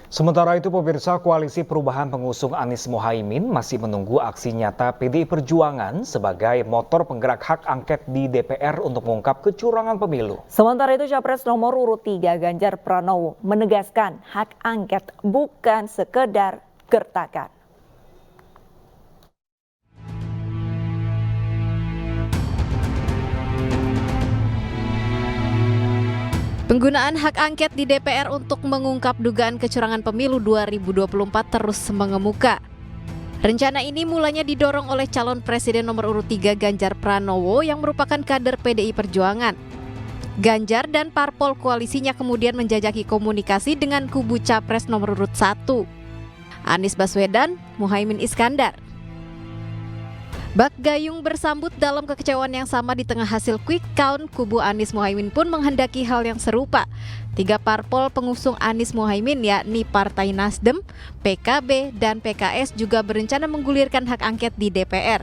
Sementara itu pemirsa Koalisi Perubahan pengusung Anies Mohaimin masih menunggu aksi nyata PDI Perjuangan sebagai motor penggerak hak angket di DPR untuk mengungkap kecurangan pemilu. Sementara itu Capres nomor urut 3 Ganjar Pranowo menegaskan hak angket bukan sekedar gertakan. Penggunaan hak angket di DPR untuk mengungkap dugaan kecurangan pemilu 2024 terus mengemuka. Rencana ini mulanya didorong oleh calon presiden nomor urut 3 Ganjar Pranowo yang merupakan kader PDI Perjuangan. Ganjar dan parpol koalisinya kemudian menjajaki komunikasi dengan kubu Capres nomor urut 1, Anies Baswedan, Muhaimin Iskandar. Bak Gayung bersambut dalam kekecewaan yang sama di tengah hasil quick count. Kubu Anies Mohaimin pun menghendaki hal yang serupa. 3 parpol pengusung Anies Mohaimin yakni Partai Nasdem, PKB, dan PKS juga berencana menggulirkan hak angket di DPR.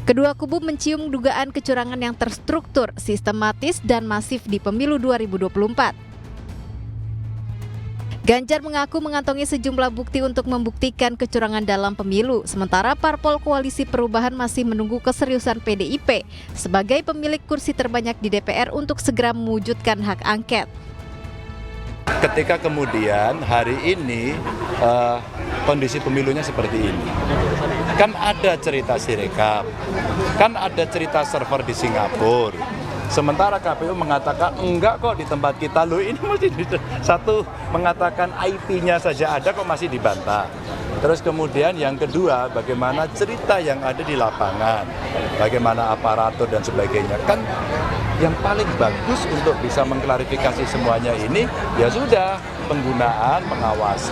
Kedua kubu mencium dugaan kecurangan yang terstruktur, sistematis, dan masif di pemilu 2024. Ganjar mengaku mengantongi sejumlah bukti untuk membuktikan kecurangan dalam pemilu, sementara parpol Koalisi Perubahan masih menunggu keseriusan PDIP sebagai pemilik kursi terbanyak di DPR untuk segera mewujudkan hak angket. Ketika kemudian hari ini kondisi pemilunya seperti ini, kan ada cerita Sirekap, kan ada cerita server di Singapura. Sementara KPU mengatakan enggak kok di tempat kita, loh ini mesti satu mengatakan IP-nya saja ada kok masih dibantah. Terus kemudian yang kedua, bagaimana cerita yang ada di lapangan, bagaimana aparatur dan sebagainya. Kan yang paling bagus untuk bisa mengklarifikasi semuanya ini ya sudah penggunaan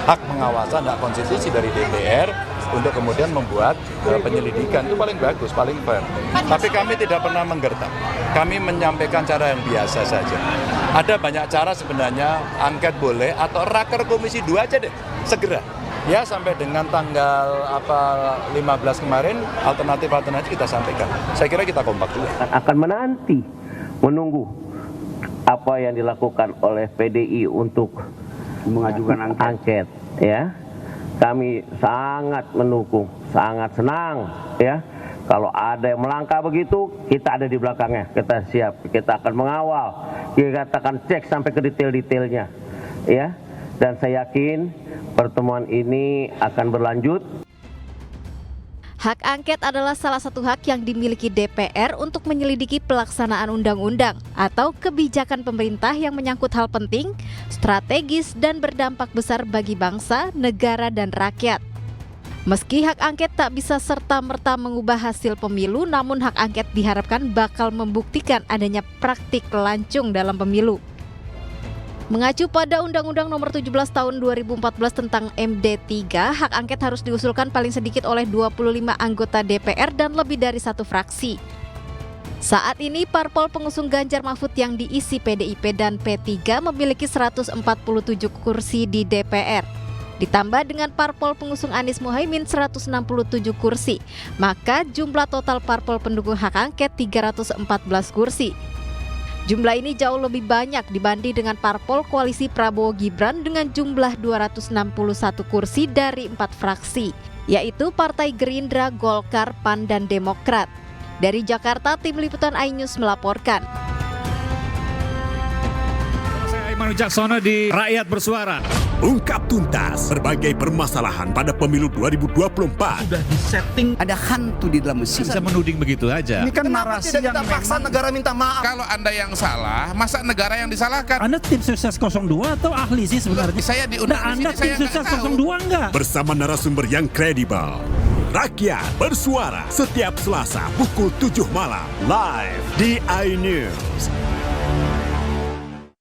hak pengawasan, hak konstitusi dari DPR untuk kemudian membuat penyelidikan itu paling bagus, paling fair. Tapi kami tidak pernah menggertak. Kami menyampaikan cara yang biasa saja. Ada banyak cara sebenarnya, angket boleh atau raker komisi 2 aja deh, segera. Ya sampai dengan tanggal 15 kemarin alternatif kita sampaikan. Saya kira kita kompak juga. Akan menunggu apa yang dilakukan oleh PDI untuk mengajukan angket, ya. Kami sangat mendukung, sangat senang, ya. Kalau ada yang melangkah begitu, kita ada di belakangnya, kita siap, kita akan mengawal, kita akan cek sampai ke detail-detailnya, ya. Dan saya yakin pertemuan ini akan berlanjut. Hak angket adalah salah satu hak yang dimiliki DPR untuk menyelidiki pelaksanaan undang-undang atau kebijakan pemerintah yang menyangkut hal penting, strategis, dan berdampak besar bagi bangsa, negara, dan rakyat. Meski hak angket tak bisa serta-merta mengubah hasil pemilu, namun hak angket diharapkan bakal membuktikan adanya praktik lancung dalam pemilu. Mengacu pada Undang-Undang Nomor 17 Tahun 2014 tentang MD3, hak angket harus diusulkan paling sedikit oleh 25 anggota DPR dan lebih dari 1 fraksi. Saat ini parpol pengusung Ganjar Mahfud yang diisi PDIP dan P3 memiliki 147 kursi di DPR. Ditambah dengan parpol pengusung Anies Mohaimin 167 kursi, maka jumlah total parpol pendukung hak angket 314 kursi. Jumlah ini jauh lebih banyak dibanding dengan parpol koalisi Prabowo Gibran dengan jumlah 261 kursi dari 4 fraksi, yaitu Partai Gerindra, Golkar, PAN, dan Demokrat. Dari Jakarta, Tim Liputan iNews melaporkan. Saya Aiman Wicaksono di Rakyat Bersuara. Ungkap tuntas berbagai permasalahan pada pemilu 2024. Sudah disetting, ada hantu di dalam mesin. bisa menuding begitu aja. Ini kan narasi yang paksa negara minta maaf. Kalau Anda yang salah, masa negara yang disalahkan? Anda tim sukses 02 atau ahli sih sebenarnya? Saya diundang di sini, Anda tim sukses 02 enggak? Bersama narasumber yang kredibel. Rakyat Bersuara setiap Selasa pukul 7 malam live di iNews.